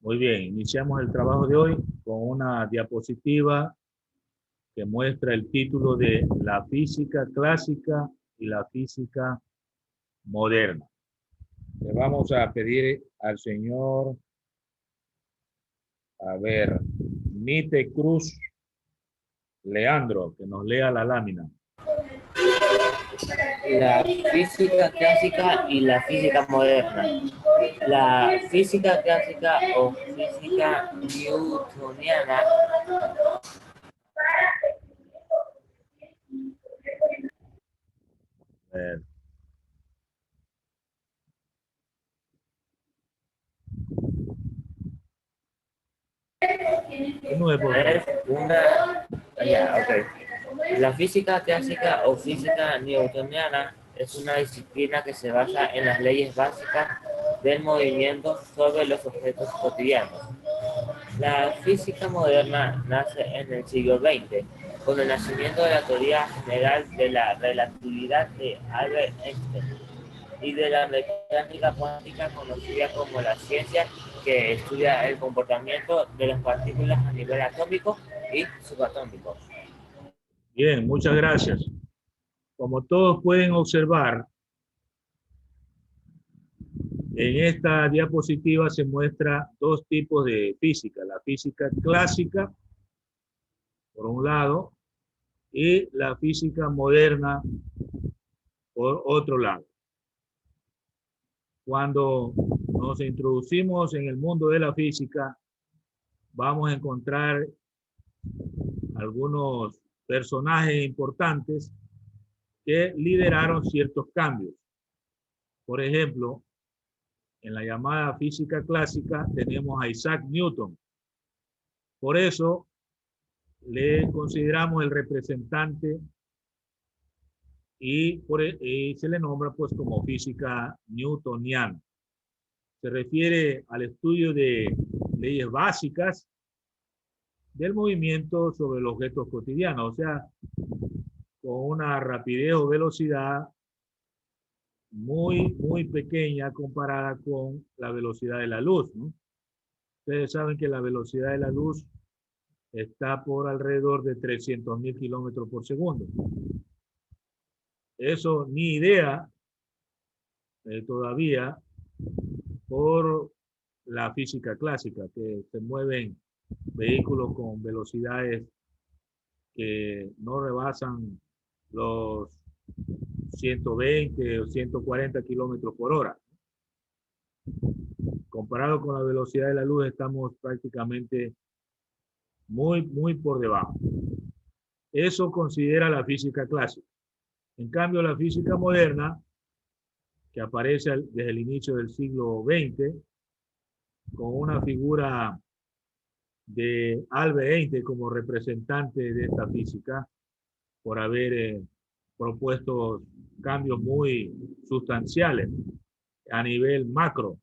Muy bien, iniciamos el trabajo de hoy con una diapositiva que muestra el título de la física clásica y la física moderna. Le vamos a pedir al señor, Mite Cruz Leandro, que nos lea la lámina. La física clásica y la física moderna. La física clásica o física newtoniana Eh, Continúe, por favor. es una... Ya, ok. La física clásica o física newtoniana es una disciplina que se basa en las leyes básicas del movimiento sobre los objetos cotidianos. La física moderna nace en el siglo XX, con el nacimiento de la teoría general de la relatividad de Albert Einstein y de la mecánica cuántica conocida como la ciencia que estudia el comportamiento de las partículas a nivel atómico y subatómico. Bien, muchas gracias. Como todos pueden observar, en esta diapositiva se muestra dos tipos de física. La física clásica, por un lado, y la física moderna, por otro lado. Cuando nos introducimos en el mundo de la física, vamos a encontrar algunos personajes importantes que lideraron ciertos cambios. Por ejemplo, en la llamada física clásica tenemos a Isaac Newton. Por eso le consideramos el representante y se le nombra pues como física newtoniana. Se refiere al estudio de leyes básicas del movimiento sobre los objetos cotidianos, o sea, con una rapidez o velocidad muy pequeña comparada con la velocidad de la luz, ¿no? Ustedes saben que la velocidad de la luz está por alrededor de 300.000 kilómetros por segundo. Eso ni idea todavía por la física clásica, que se mueven vehículos con velocidades que no rebasan los 120 o 140 kilómetros por hora. Comparado con la velocidad de la luz, estamos prácticamente muy por debajo. Eso considera la física clásica. En cambio, la física moderna, que aparece desde el inicio del siglo XX, con una figura de Albert Einstein como representante de esta física, por haber propuesto cambios muy sustanciales a nivel macro,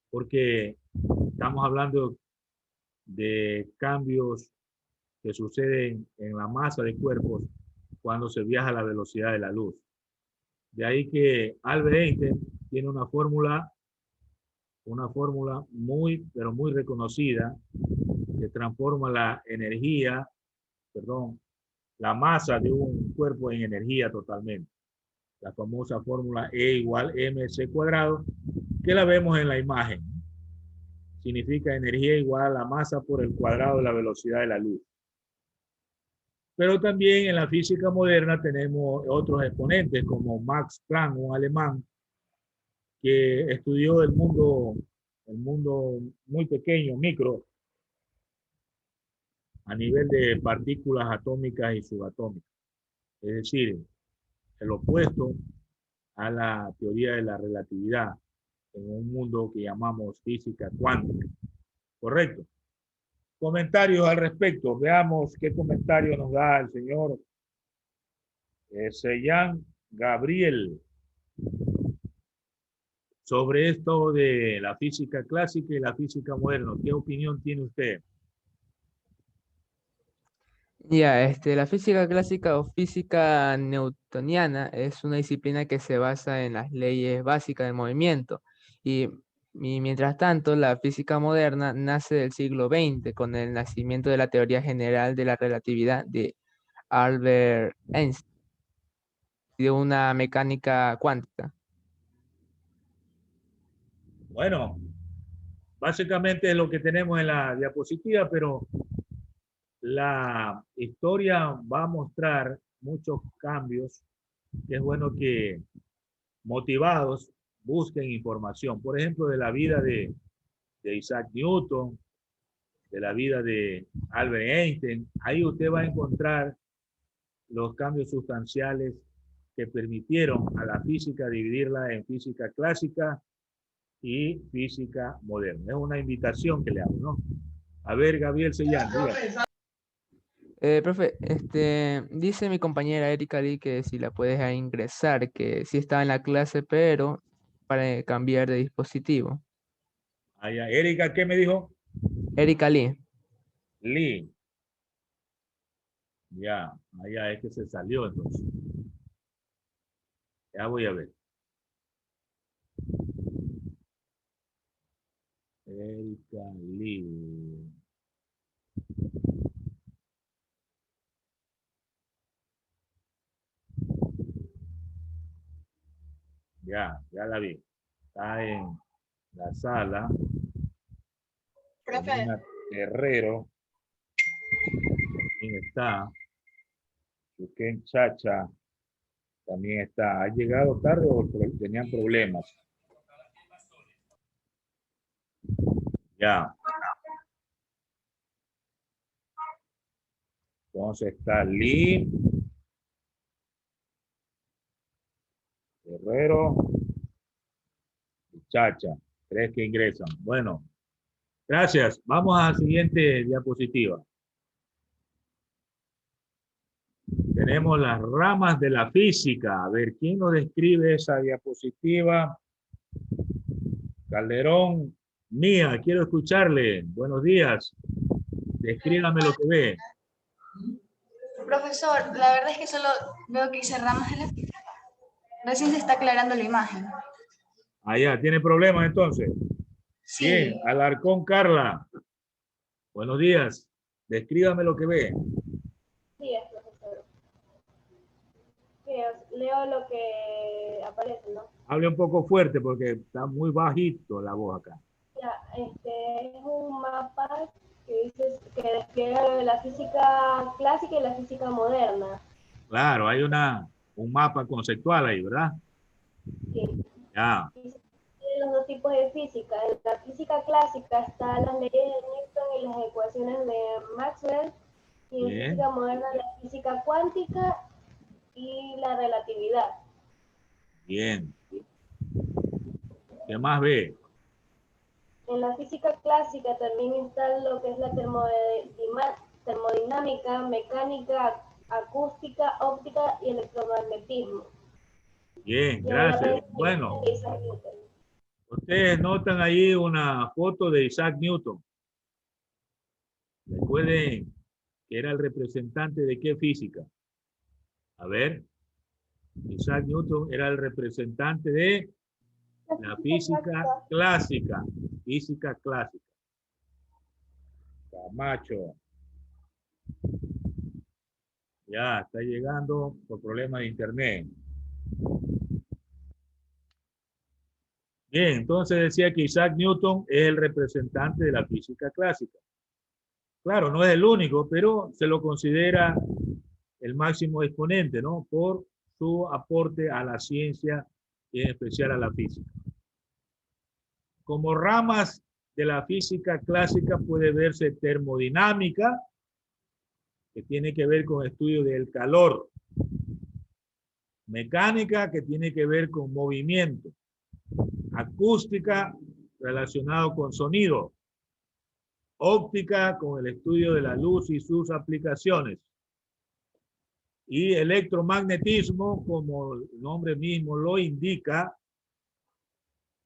porque estamos hablando de cambios que suceden en la masa de cuerpos cuando se viaja a la velocidad de la luz. De ahí que Albert Einstein tiene una fórmula pero muy reconocida, que transforma la masa de un cuerpo en energía totalmente. La famosa fórmula E igual mc cuadrado, que la vemos en la imagen. Significa energía igual a la masa por el cuadrado de la velocidad de la luz. Pero también en la física moderna tenemos otros exponentes como Max Planck, un alemán que estudió el mundo muy pequeño, micro, a nivel de partículas atómicas y subatómicas. Es decir, el opuesto a la teoría de la relatividad en un mundo que llamamos física cuántica. ¿Correcto? Comentarios al respecto. Veamos qué comentario nos da el señor Sellán Gabriel sobre esto de la física clásica y la física moderna. ¿Qué opinión tiene usted? La física clásica o física newtoniana es una disciplina que se basa en las leyes básicas del movimiento y Y mientras tanto, la física moderna nace del siglo XX con el nacimiento de la teoría general de la relatividad de Albert Einstein y de una mecánica cuántica. Bueno, básicamente es lo que tenemos en la diapositiva, pero la historia va a mostrar muchos cambios que es bueno que motivados busquen información. Por ejemplo, de la vida de Isaac Newton, de la vida de Albert Einstein. Ahí usted va a encontrar los cambios sustanciales que permitieron a la física dividirla en física clásica y física moderna. Es una invitación que le hago, ¿no? A ver, Gabriel Sellán, diga. Profe, dice mi compañera Erika Lee que si la puedes ingresar, que sí estaba en la clase, pero para cambiar de dispositivo. Allá. Erika, ¿qué me dijo? Erika Lee. Lee. Ya, allá es que se salió entonces. Ya voy a ver. Erika Lee. Ya la vi. Está en la sala. Profe, Herrero. También está. Yuken Chacha. También está. ¿Ha llegado tarde o tenían problemas? Ya. Entonces está Lee. Herrero. Y Chacha. 3 que ingresan. Bueno. Gracias. Vamos a la siguiente diapositiva. Tenemos las ramas de la física. A ver, ¿quién nos describe esa diapositiva? Calderón, Mía, quiero escucharle. Buenos días. Descríbame lo que ve. profesor, la verdad es que solo veo que hice ramas de la física. Recién se está aclarando la imagen. Allá, ¿tiene problemas entonces? Sí. Bien, Alarcón Carla. Buenos días. Descríbame lo que ve. Sí, profesor. Leo lo que aparece, ¿no? Hable un poco fuerte porque está muy bajito la voz acá. Ya, es un mapa que dice que despliega la física clásica y la física moderna. Claro, hay un mapa conceptual ahí, ¿verdad? Sí. Ya. Y tiene los dos tipos de física. En la física clásica están las leyes de Newton y las ecuaciones de Maxwell. Y en Bien. física moderna la física cuántica y la relatividad. Bien. ¿Qué más ve? En la física clásica también está lo que es la termodinámica, mecánica, acústica, óptica y electromagnetismo. Bien, Y ahora gracias. Bueno, Isaac Newton. ustedes notan ahí una foto de Isaac Newton. Recuerden que era el representante de qué física. A ver, Isaac Newton era el representante de la física clásica. Física clásica. Camacho. Ya, está llegando por problemas de internet. Bien, entonces decía que Isaac Newton es el representante de la física clásica. Claro, no es el único, pero se lo considera el máximo exponente, ¿no? Por su aporte a la ciencia y en especial a la física. Como ramas de la física clásica puede verse termodinámica, que tiene que ver con estudio del calor. Mecánica, que tiene que ver con movimiento. Acústica, relacionado con sonido. Óptica, con el estudio de la luz y sus aplicaciones. Y electromagnetismo, como el nombre mismo lo indica,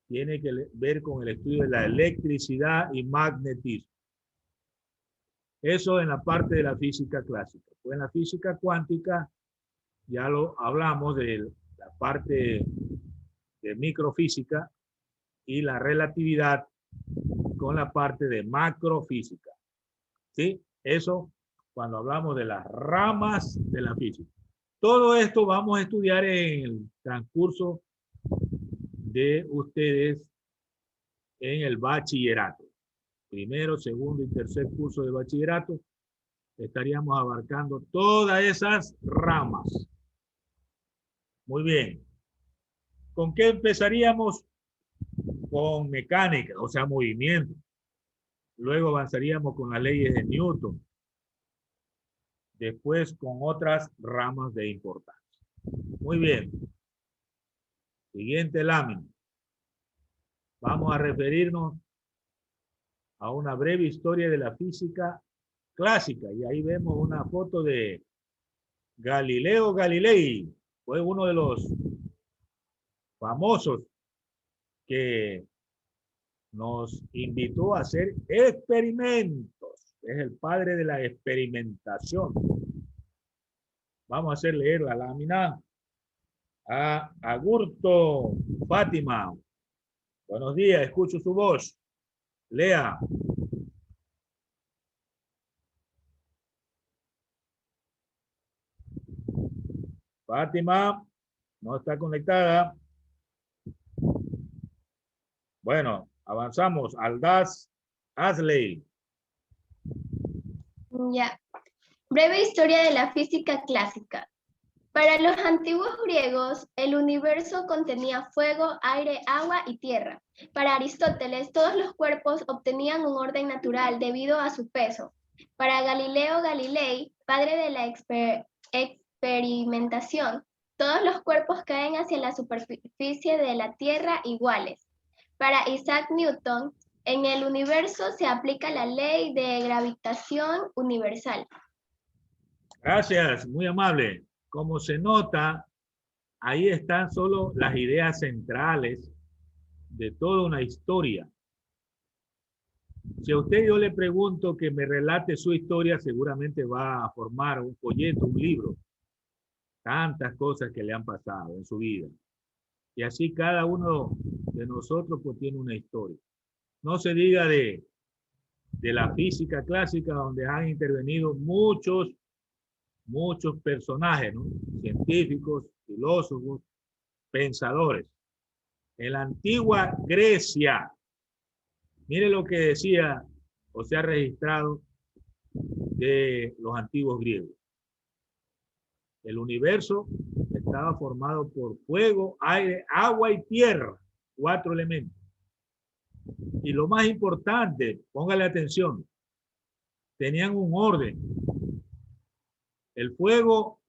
tiene que ver con el estudio de la electricidad y magnetismo. Eso en la parte de la física clásica. Pues en la física cuántica ya lo hablamos de la parte de microfísica y la relatividad con la parte de macrofísica. ¿Sí? Eso cuando hablamos de las ramas de la física. Todo esto vamos a estudiar en el transcurso de ustedes en el bachillerato. Primero, segundo y tercer curso de bachillerato. Estaríamos abarcando todas esas ramas. Muy bien. ¿Con qué empezaríamos? Con mecánica, o sea, movimiento. Luego avanzaríamos con las leyes de Newton. Después con otras ramas de importancia. Muy bien. Siguiente lámina. Vamos a referirnos a una breve historia de la física clásica. Y ahí vemos una foto de Galileo Galilei. Fue uno de los famosos que nos invitó a hacer experimentos. Es el padre de la experimentación. Vamos a hacer leer la lámina a Agurto Fátima. Buenos días, escucho su voz. Lea. Fátima, no está conectada. Bueno, avanzamos. Aldaz Asley. Ya. Breve historia de la física clásica. Para los antiguos griegos, el universo contenía fuego, aire, agua y tierra. Para Aristóteles, todos los cuerpos obtenían un orden natural debido a su peso. Para Galileo Galilei, padre de la experimentación, todos los cuerpos caen hacia la superficie de la Tierra iguales. Para Isaac Newton, en el universo se aplica la ley de gravitación universal. Gracias, muy amable. Como se nota, ahí están solo las ideas centrales de toda una historia. Si a usted yo le pregunto que me relate su historia, seguramente va a formar un folleto, un libro. Tantas cosas que le han pasado en su vida. Y así cada uno de nosotros pues tiene una historia. No se diga de la física clásica, donde han intervenido muchos personajes, ¿no? Científicos, filósofos, pensadores. En la antigua Grecia, mire lo que decía o se ha registrado de los antiguos griegos. El universo estaba formado por fuego, aire, agua y tierra, 4 elementos. Y lo más importante, póngale atención, tenían un orden. El fuego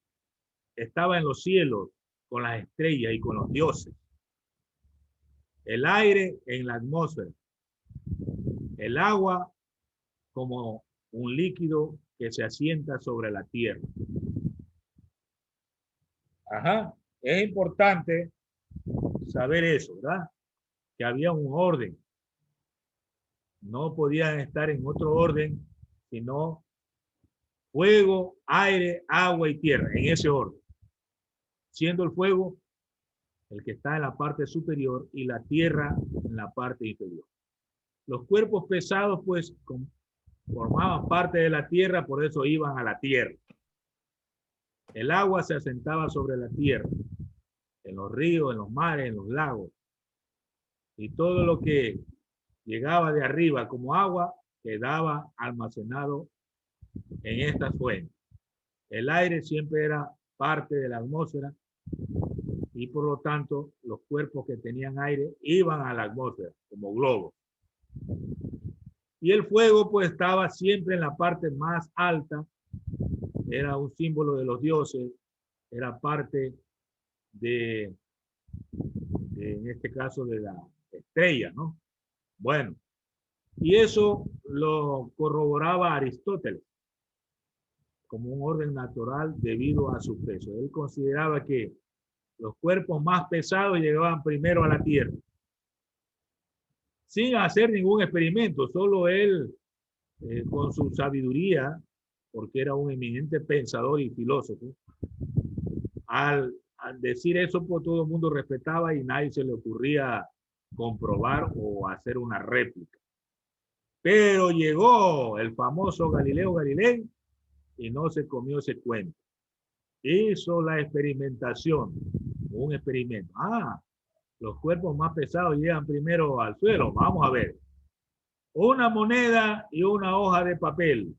estaba en los cielos, con las estrellas y con los dioses. El aire en la atmósfera. El agua como un líquido que se asienta sobre la tierra. Ajá, es importante saber eso, ¿verdad? Que había un orden. No podían estar en otro orden, sino fuego, aire, agua y tierra, en ese orden. Siendo el fuego el que está en la parte superior y la tierra en la parte inferior. Los cuerpos pesados, pues, formaban parte de la tierra, por eso iban a la tierra. El agua se asentaba sobre la tierra, en los ríos, en los mares, en los lagos. Y todo lo que llegaba de arriba como agua quedaba almacenado en estas fuentes. El aire siempre era parte de la atmósfera y por lo tanto los cuerpos que tenían aire iban a la atmósfera como globos. Y el fuego pues estaba siempre en la parte más alta, era un símbolo de los dioses, era parte de en este caso de la estrella, ¿no? Bueno, y eso lo corroboraba Aristóteles como un orden natural debido a su peso. Él consideraba que los cuerpos más pesados llegaban primero a la Tierra, sin hacer ningún experimento, solo él, con su sabiduría, porque era un eminente pensador y filósofo, al decir eso, pues todo el mundo respetaba y nadie se le ocurría comprobar o hacer una réplica. Pero llegó el famoso Galileo Galilei y no se comió ese cuento. Hizo la experimentación, un experimento. Los cuerpos más pesados llegan primero al suelo. Vamos a ver. Una moneda y una hoja de papel.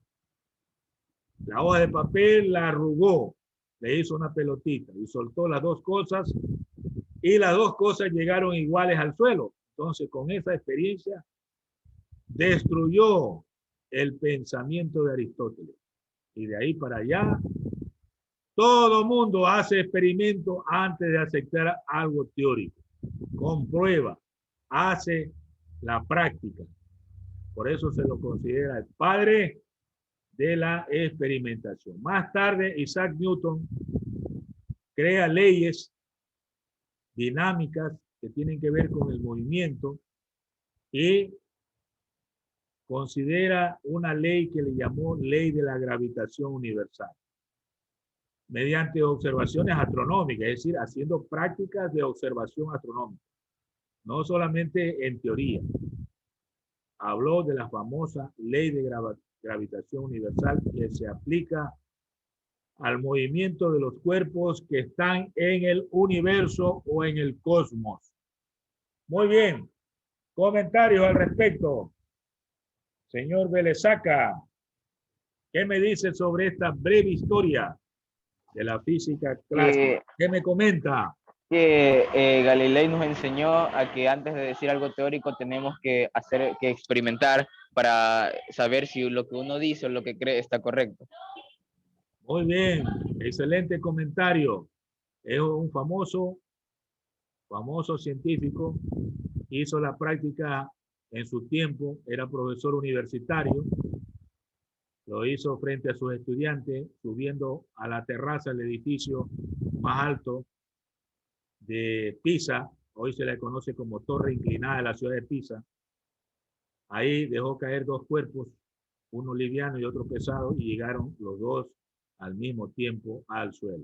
La hoja de papel la arrugó, le hizo una pelotita y soltó las dos cosas y las dos cosas llegaron iguales al suelo. Entonces, con esa experiencia, destruyó el pensamiento de Aristóteles. Y de ahí para allá, todo mundo hace experimentos antes de aceptar algo teórico. Comprueba, hace la práctica. Por eso se lo considera el padre de la experimentación. Más tarde, Isaac Newton crea leyes dinámicas que tienen que ver con el movimiento y considera una ley que le llamó ley de la gravitación universal, mediante observaciones astronómicas, es decir, haciendo prácticas de observación astronómica, no solamente en teoría. Habló de la famosa ley de gravitación universal que se aplica al movimiento de los cuerpos que están en el universo o en el cosmos. Muy bien. Comentarios al respecto. Señor Belesaca, ¿qué me dice sobre esta breve historia de la física clásica? ¿Qué me comenta? Que Galilei nos enseñó a que antes de decir algo teórico tenemos que experimentar para saber si lo que uno dice o lo que cree está correcto. Muy bien, excelente comentario. Es un famoso científico, hizo la práctica en su tiempo, era profesor universitario, lo hizo frente a sus estudiantes, subiendo a la terraza del edificio más alto de Pisa, hoy se le conoce como Torre Inclinada de la ciudad de Pisa. Ahí dejó caer dos cuerpos, uno liviano y otro pesado, y llegaron los dos al mismo tiempo al suelo.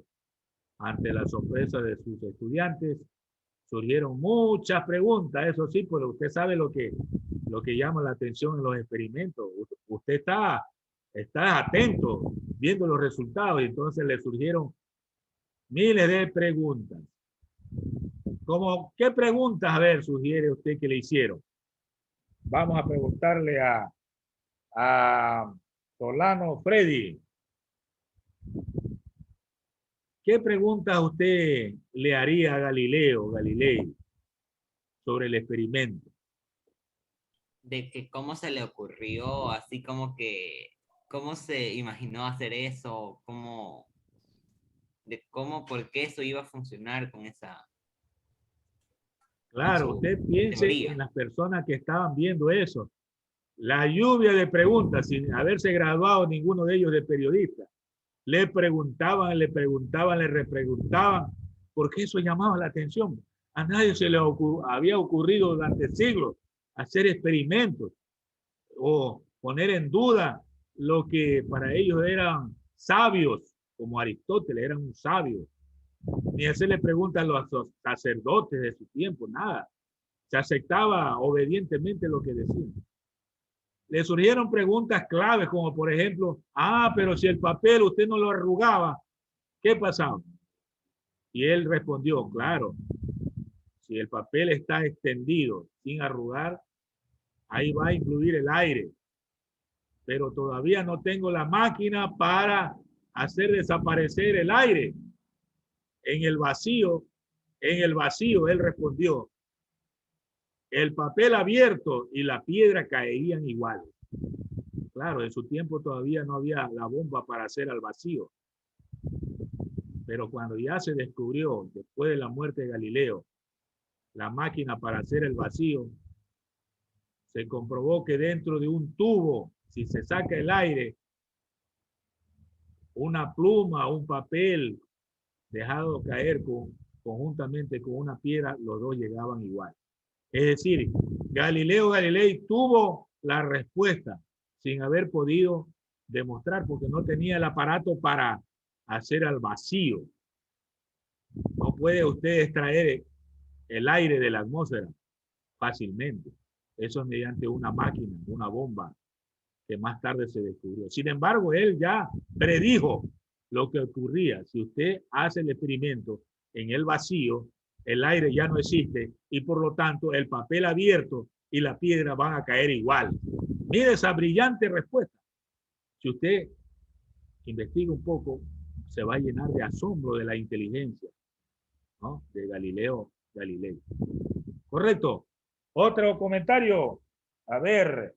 Ante la sorpresa de sus estudiantes, surgieron muchas preguntas, eso sí, porque usted sabe lo que llama la atención en los experimentos. Usted está atento viendo los resultados y entonces le surgieron miles de preguntas. ¿Cómo qué preguntas, a ver, sugiere usted que le hicieron? Vamos a preguntarle a Solano Freddy. ¿Qué preguntas usted le haría a Galilei sobre el experimento? De que cómo se le ocurrió, así como que, cómo se imaginó hacer eso, por qué eso iba a funcionar con esa... Claro, usted piense teoría. en las personas que estaban viendo eso. La lluvia de preguntas, sin haberse graduado ninguno de ellos de periodista. Le preguntaban, le repreguntaban, porque eso llamaba la atención. A nadie se le había ocurrido durante siglos hacer experimentos o poner en duda lo que para ellos eran sabios, como Aristóteles, eran un sabio. Ni hacerle preguntas a los sacerdotes de su tiempo, nada. Se aceptaba obedientemente lo que decían. Le surgieron preguntas claves, como por ejemplo, pero si el papel usted no lo arrugaba, ¿qué pasaba? Y él respondió, claro, si el papel está extendido sin arrugar, ahí va a influir el aire. Pero todavía no tengo la máquina para hacer desaparecer el aire. En el vacío, él respondió, el papel abierto y la piedra caerían igual. Claro, en su tiempo todavía no había la bomba para hacer al vacío. Pero cuando ya se descubrió, después de la muerte de Galileo, la máquina para hacer el vacío, se comprobó que dentro de un tubo, si se saca el aire, una pluma, un papel dejado caer conjuntamente con una piedra, los dos llegaban igual. Es decir, Galileo Galilei tuvo la respuesta sin haber podido demostrar porque no tenía el aparato para hacer al vacío. No puede usted extraer el aire de la atmósfera. fácilmente. Eso es mediante una máquina, una bomba, que más tarde se descubrió. Sin embargo, él ya predijo lo que ocurría. Si usted hace el experimento en el vacío, el aire ya no existe y por lo tanto el papel abierto y la piedra van a caer igual. Mire esa brillante respuesta. Si usted investiga un poco, se va a llenar de asombro de la inteligencia, ¿no?, de Galileo Galilei. Correcto. Otro comentario. A ver,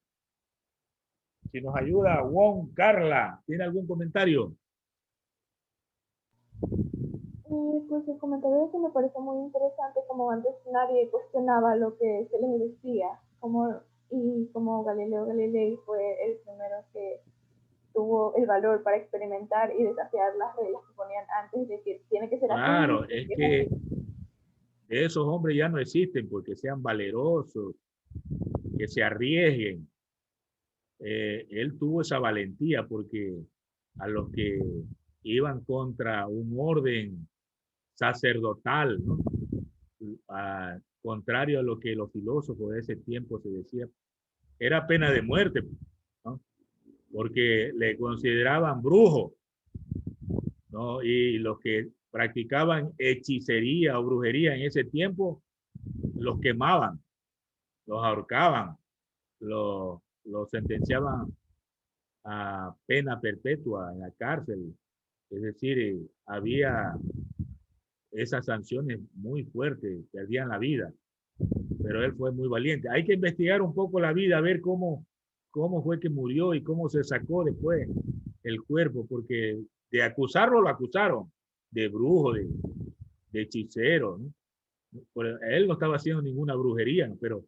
si nos ayuda Juan Carla. ¿Tiene algún comentario? Pues el comentario es que me parece muy interesante, como antes nadie cuestionaba lo que se les decía, y como Galileo Galilei fue el primero que tuvo el valor para experimentar y desafiar las reglas que ponían antes de que tiene que ser así. Claro, es que esos hombres ya no existen porque sean valerosos, que se arriesguen. Él tuvo esa valentía porque a los que iban contra un orden sacerdotal, ¿no?, contrario a lo que los filósofos de ese tiempo se decía, era pena de muerte, ¿no?, porque le consideraban brujo, ¿no? Y los que practicaban hechicería o brujería en ese tiempo, los quemaban, los ahorcaban, los sentenciaban a pena perpetua en la cárcel. Es decir, había esas sanciones muy fuertes, perdían la vida. Pero él fue muy valiente. Hay que investigar un poco la vida, a ver cómo fue que murió y cómo se sacó después el cuerpo, porque de acusarlo, lo acusaron de brujo, de hechicero, ¿no? Él no estaba haciendo ninguna brujería, ¿no?, pero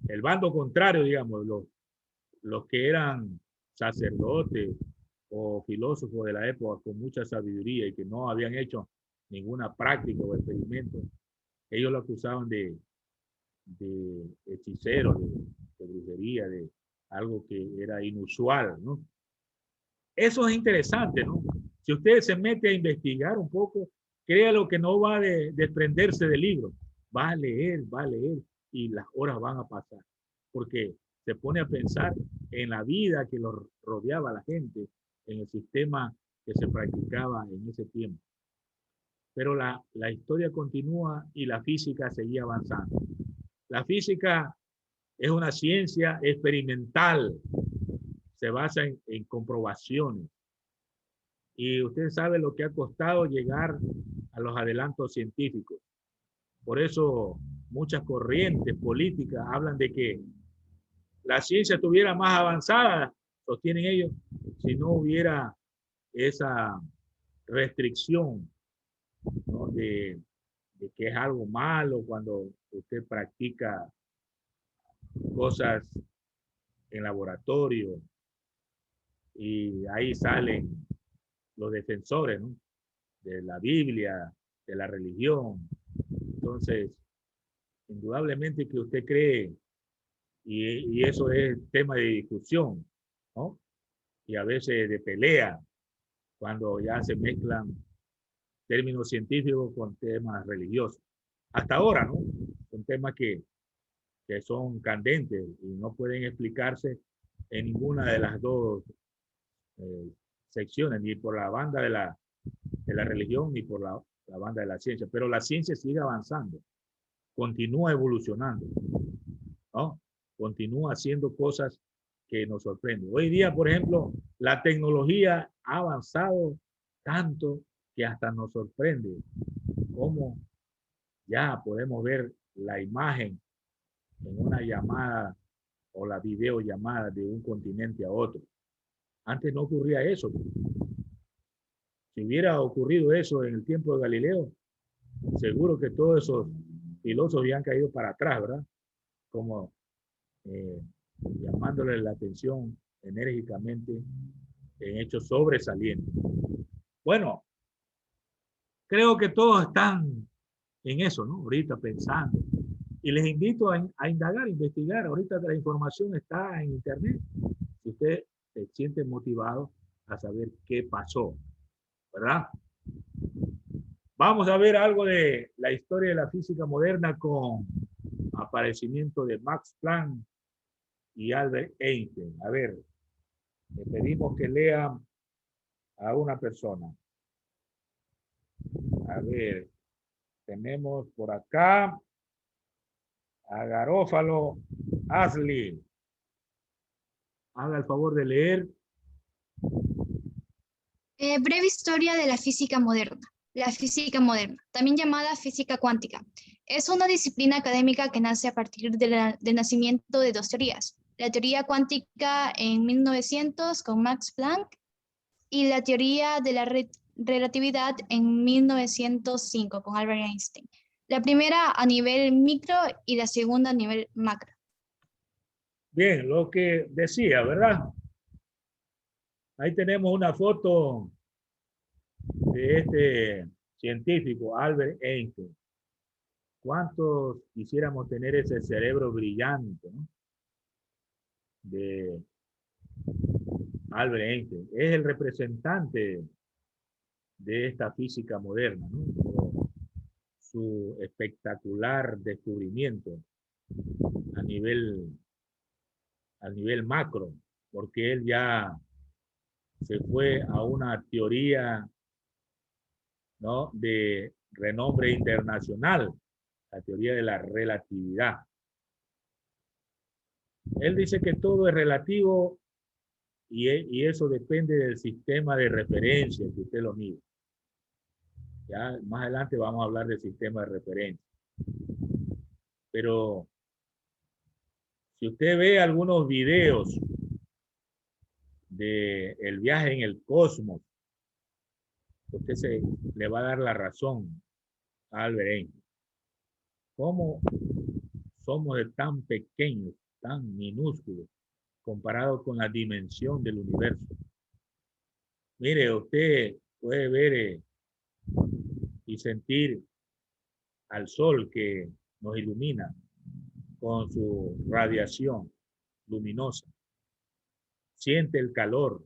el bando contrario, digamos, los que eran sacerdotes o filósofos de la época con mucha sabiduría y que no habían hecho ninguna práctica o experimento, ellos lo acusaban de hechicero, de brujería, de algo que era inusual, ¿no? Eso es interesante, ¿no? Si usted se mete a investigar un poco, créalo que no va a desprenderse del libro, va a leer y las horas van a pasar, porque se pone a pensar en la vida que lo rodeaba a la gente, en el sistema que se practicaba en ese tiempo. Pero la historia continúa y la física seguía avanzando. La física es una ciencia experimental, se basa en comprobaciones. Y usted sabe lo que ha costado llegar a los adelantos científicos. Por eso muchas corrientes políticas hablan de que la ciencia estuviera más avanzada, sostienen ellos, si no hubiera esa restricción, ¿no?, de que es algo malo cuando usted practica cosas en laboratorio y ahí salen los defensores, ¿no?, de la Biblia, de la religión. Entonces, indudablemente que usted cree, y eso es tema de discusión, ¿no?, y a veces de pelea, cuando ya se mezclan términos científicos con temas religiosos. Hasta ahora, ¿no?, son temas que son candentes y no pueden explicarse en ninguna de las dos secciones, ni por la banda de la religión ni por la banda de la ciencia. Pero la ciencia sigue avanzando, continúa evolucionando, ¿no?, continúa haciendo cosas que nos sorprenden. Hoy día, por ejemplo, la tecnología ha avanzado tanto que hasta nos sorprende cómo ya podemos ver la imagen en una llamada o la videollamada de un continente a otro. Antes no ocurría eso. Si hubiera ocurrido eso en el tiempo de Galileo, seguro que todos esos filósofos habían caído para atrás, ¿verdad? Como llamándole la atención enérgicamente en hechos sobresalientes. Bueno, creo que todos están en eso, ¿no?, ahorita pensando. Y les invito a indagar, a investigar. Ahorita la información está en internet. Si usted se siente motivado a saber qué pasó, ¿verdad? Vamos a ver algo de la historia de la física moderna con, a aparecimiento de Max Planck y Albert Einstein. A ver, le pedimos que lea a una persona. A ver, tenemos por acá a Garófalo Ashley. Haga el favor de leer. Breve historia de la física moderna. La física moderna, también llamada física cuántica, es una disciplina académica que nace a partir del nacimiento de dos teorías. La teoría cuántica en 1900 con Max Planck y la teoría de la relatividad en 1905 con Albert Einstein. La primera a nivel micro y la segunda a nivel macro. Bien, lo que decía, ¿verdad? Ahí tenemos una foto de este científico, Albert Einstein. ¿Cuántos quisiéramos tener ese cerebro brillante, ¿no? De Albert Einstein? Es el representante de esta física moderna, ¿no? Por su espectacular descubrimiento a nivel macro, porque él ya se fue a una teoría, ¿no?, de renombre internacional, la teoría de la relatividad. Él dice que todo es relativo y eso depende del sistema de referencia que usted lo mide. Ya más adelante vamos a hablar del sistema de referencia. Pero si usted ve algunos videos del viaje en el cosmos, usted le va a dar la razón a Albert Einstein. ¿Cómo somos de tan pequeños, tan minúsculos, comparado con la dimensión del universo? Mire, usted puede ver y sentir al sol que nos ilumina con su radiación luminosa. Siente el calor,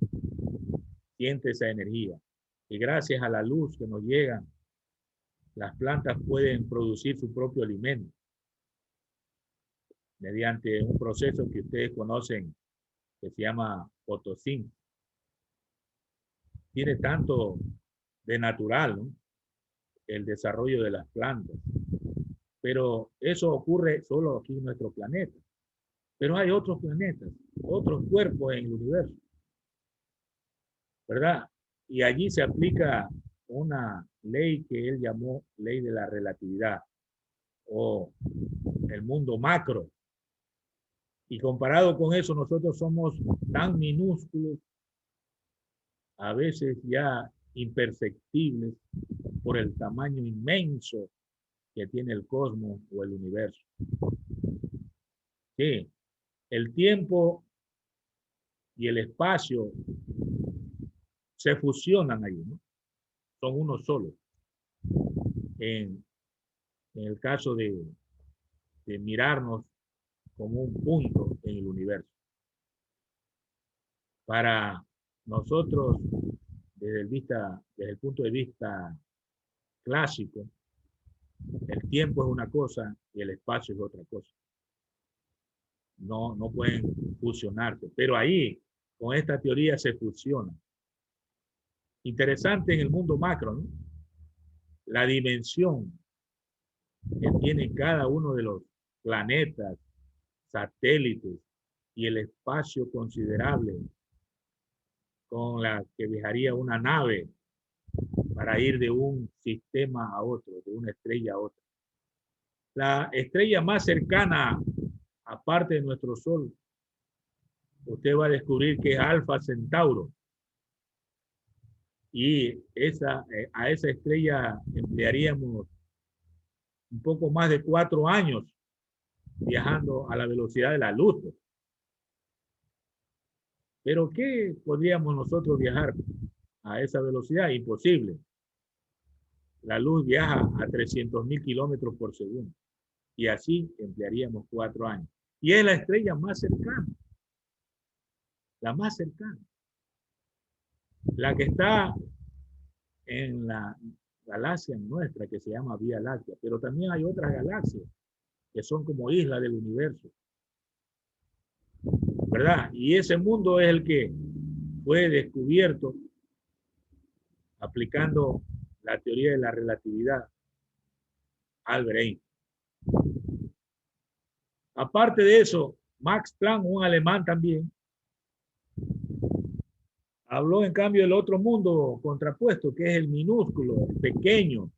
siente esa energía. Y gracias a la luz que nos llega, las plantas pueden producir su propio alimento mediante un proceso que ustedes conocen que se llama fotosíntesis. Tiene tanto de natural, ¿no?, el desarrollo de las plantas. Pero eso ocurre solo aquí en nuestro planeta. Pero hay otros planetas, otros cuerpos en el universo, ¿verdad? Y allí se aplica una ley que él llamó ley de la relatividad o el mundo macro. Y comparado con eso, nosotros somos tan minúsculos, a veces ya imperceptibles por el tamaño inmenso que tiene el cosmos o el universo. Sí, el tiempo y el espacio se fusionan ahí, ¿no? Son uno solo. En el caso de mirarnos como un punto en el universo. Para nosotros, desde el punto de vista clásico, el tiempo es una cosa y el espacio es otra cosa. No pueden fusionarse, pero ahí, con esta teoría, se fusionan. Interesante en el mundo macro, ¿no?, la dimensión que tiene cada uno de los planetas, satélites y el espacio considerable con la que viajaría una nave para ir de un sistema a otro, de una estrella a otra. La estrella más cercana, aparte de nuestro Sol, usted va a descubrir que es Alfa Centauro. Y a esa estrella emplearíamos un poco más de 4 años viajando a la velocidad de la luz. Pero ¿qué podríamos nosotros viajar a esa velocidad? Imposible. La luz viaja a 300.000 kilómetros por segundo. Y así emplearíamos 4 años. Y es la estrella más cercana. La más cercana. La que está en la galaxia nuestra que se llama Vía Láctea. Pero también hay otras galaxias que son como islas del universo, ¿verdad? Y ese mundo es el que fue descubierto aplicando la teoría de la relatividad, Albert Einstein. Aparte de eso, Max Planck, un alemán también, habló en cambio del otro mundo contrapuesto, que es el minúsculo, el pequeño,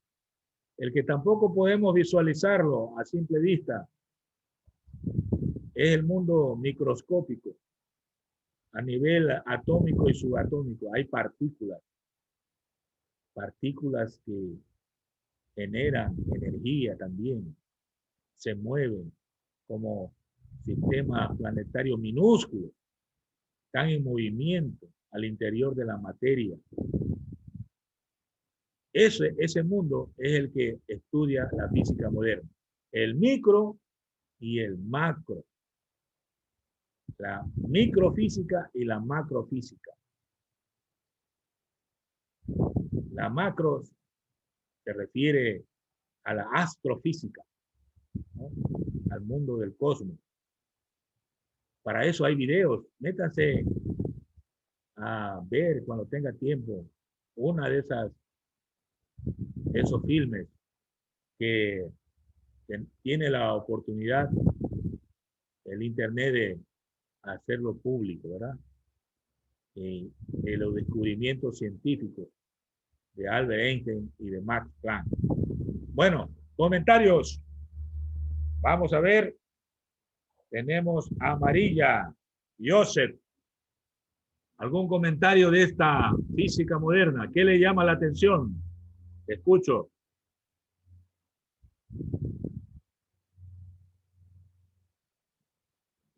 el que tampoco podemos visualizarlo a simple vista. Es el mundo microscópico, a nivel atómico y subatómico. Hay partículas que generan energía también, se mueven como sistemas planetarios minúsculos, están en movimiento al interior de la materia. Ese mundo es el que estudia la física moderna, el micro y el macro, la microfísica y la macrofísica. La macro se refiere a la astrofísica, ¿no? Al mundo del cosmos. Para eso hay videos. Métanse a ver cuando tenga tiempo una de esos filmes que tiene la oportunidad el internet de hacerlo público, ¿verdad? De los descubrimientos científicos de Albert Einstein y de Max Planck. Bueno, comentarios. Vamos a ver. Tenemos amarilla. Joseph. ¿Algún comentario de esta física moderna? ¿Qué le llama la atención? Te escucho.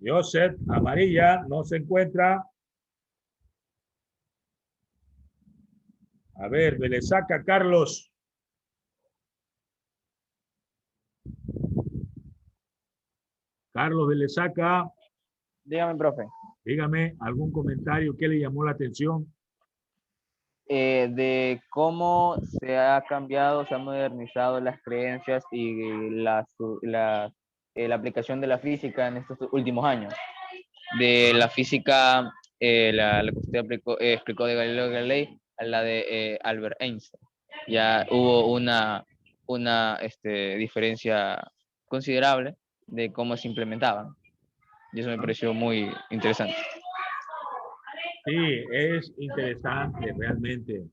Joseph, amarilla, no se encuentra. A ver, me le saca Carlos. Carlos Velesaca. Dígame, profe. Dígame, ¿algún comentario que le llamó la atención? De cómo se ha cambiado, se han modernizado las creencias y la aplicación de la física en estos últimos años. De la física, la que usted explicó de Galileo Galilei, a la de Albert Einstein. Ya hubo una diferencia considerable de cómo se implementaban. Y eso me pareció muy interesante. Sí, es interesante realmente.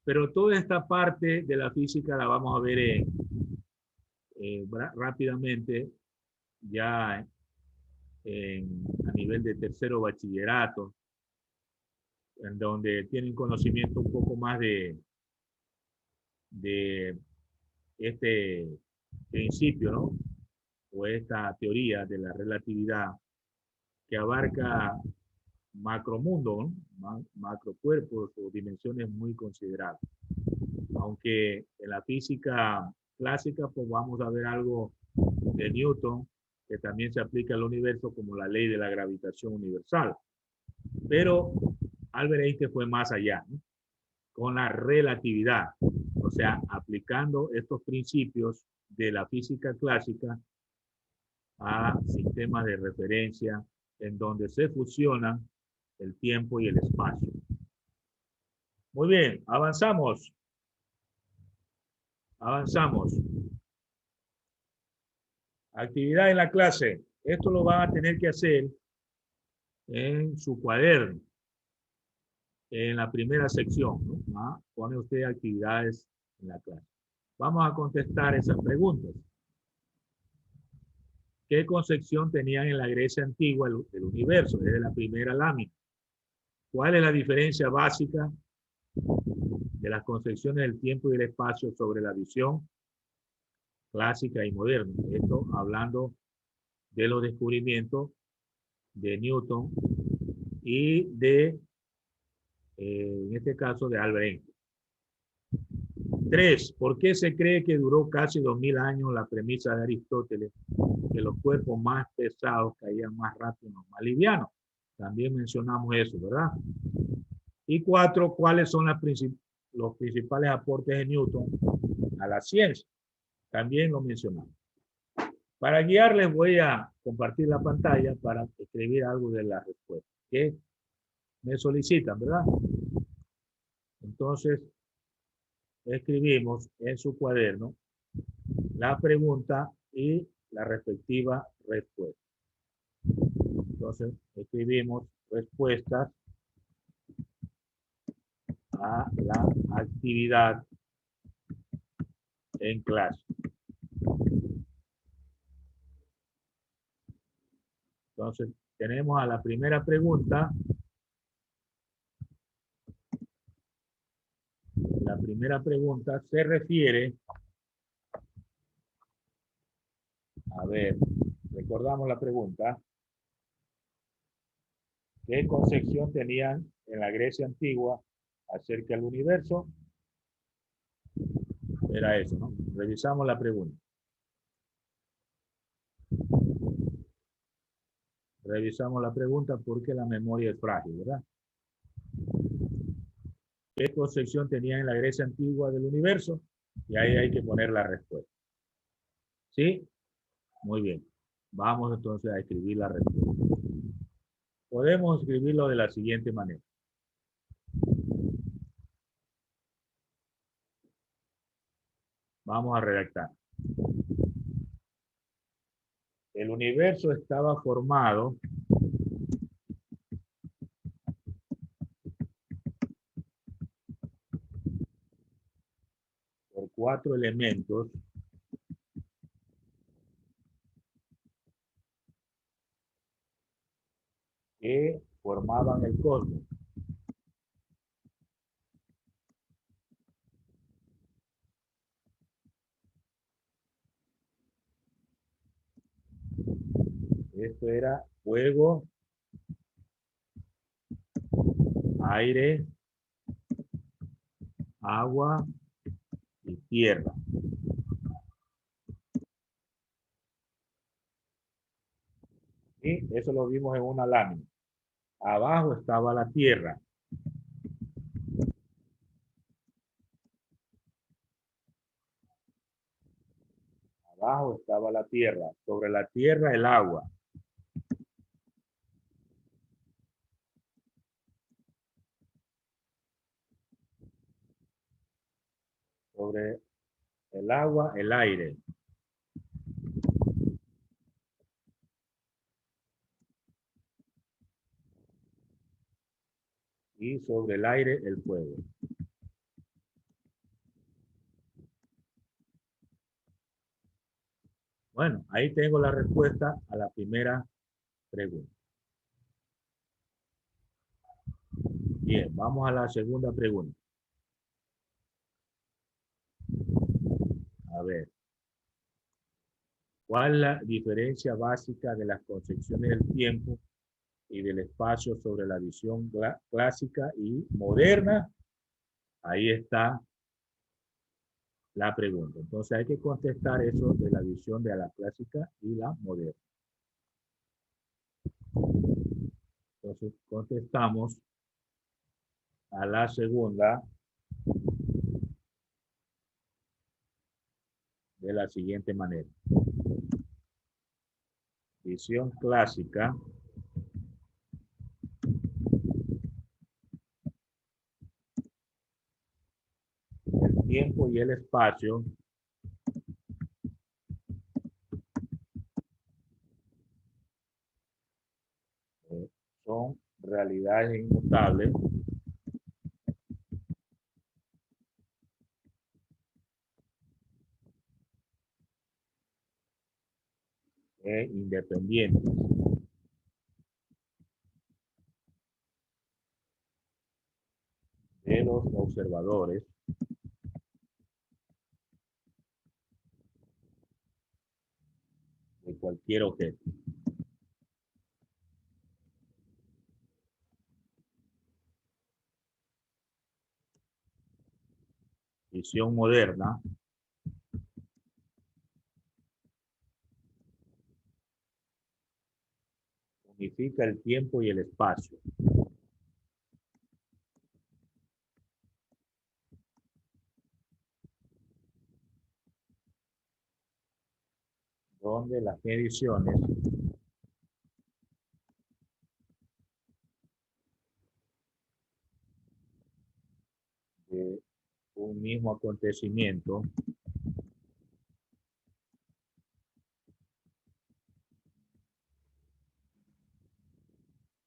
Pero toda esta parte de la física la vamos a ver rápidamente ya a nivel de tercero bachillerato, en donde tienen conocimiento un poco más de este principio, ¿no? O esta teoría de la relatividad que abarca macromundo, ¿no? Macrocuerpos o dimensiones muy considerables. Aunque en la física clásica pues vamos a ver algo de Newton que también se aplica al universo como la ley de la gravitación universal. Pero Albert Einstein fue más allá, ¿no? Con la relatividad, o sea, aplicando estos principios de la física clásica a sistemas de referencia en donde se fusionan el tiempo y el espacio. Muy bien, avanzamos. Avanzamos. Actividad en la clase. Esto lo van a tener que hacer en su cuaderno, en la primera sección, ¿no? Pone usted actividades en la clase. Vamos a contestar esas preguntas. ¿Qué concepción tenían en la Grecia antigua del universo desde la primera lámina? ¿Cuál es la diferencia básica de las concepciones del tiempo y del espacio sobre la visión clásica y moderna? Esto hablando de los descubrimientos de Newton y de, en este caso, de Albert Einstein. 3. ¿Por qué se cree que duró casi 2000 años la premisa de Aristóteles que los cuerpos más pesados caían más rápido en los más livianos? También mencionamos eso, ¿verdad? Y 4. ¿Cuáles son los principales aportes de Newton a la ciencia? También lo mencionamos. Para guiarles voy a compartir la pantalla para escribir algo de la respuesta que me solicitan, ¿verdad? Entonces, escribimos en su cuaderno la pregunta y la respectiva respuesta. Entonces, escribimos respuestas a la actividad en clase. Entonces, tenemos a la primera pregunta. La primera pregunta se refiere, a ver, recordamos la pregunta. ¿Qué concepción tenían en la Grecia antigua acerca del universo? Era eso, ¿no? Revisamos la pregunta. Revisamos la pregunta porque la memoria es frágil, ¿verdad? ¿Qué concepción tenían en la Grecia antigua del universo? Y ahí hay que poner la respuesta. ¿Sí? Muy bien. Vamos entonces a escribir la respuesta. Podemos escribirlo de la siguiente manera. Vamos a redactar. El universo estaba formado por 4 elementos que formaban el cosmos. Esto era fuego, aire, agua y tierra. Y eso lo vimos en una lámina. Abajo estaba la tierra. Abajo estaba la tierra. Sobre la tierra el agua. Sobre el agua el aire. Y sobre el aire el fuego. Bueno, ahí tengo la respuesta a la primera pregunta. Bien, vamos a la segunda pregunta. A ver. ¿Cuál es la diferencia básica de las concepciones del tiempo y del espacio sobre la visión clásica y moderna? Ahí está la pregunta. Entonces hay que contestar eso de la visión de la clásica y la moderna. Entonces contestamos a la segunda de la siguiente manera. Visión clásica el tiempo y el espacio son realidades inmutables e independientes de los observadores de cualquier objeto. Visión moderna unifica el tiempo y el espacio. Donde las mediciones de un mismo acontecimiento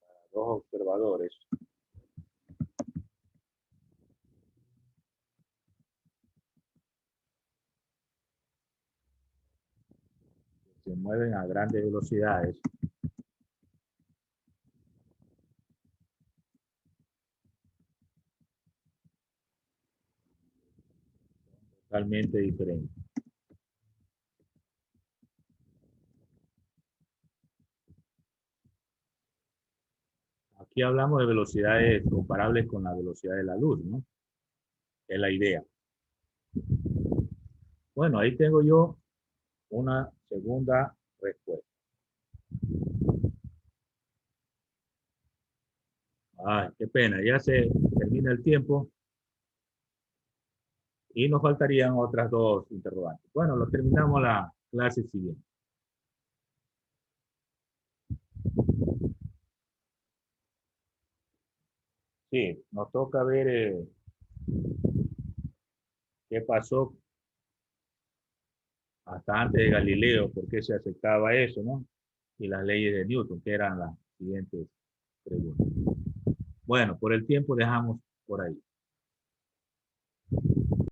para dos observadores que se mueven a grandes velocidades totalmente diferentes. Aquí hablamos de velocidades comparables con la velocidad de la luz, ¿no? Es la idea. Bueno, ahí tengo yo una segunda respuesta. Ay, qué pena, ya se termina el tiempo y nos faltarían otras dos interrogantes. Bueno, lo terminamos la clase siguiente. Sí, nos toca ver qué pasó hasta antes de Galileo, por qué se aceptaba eso, ¿no? Y las leyes de Newton, que eran las siguientes preguntas. Bueno, por el tiempo dejamos por ahí.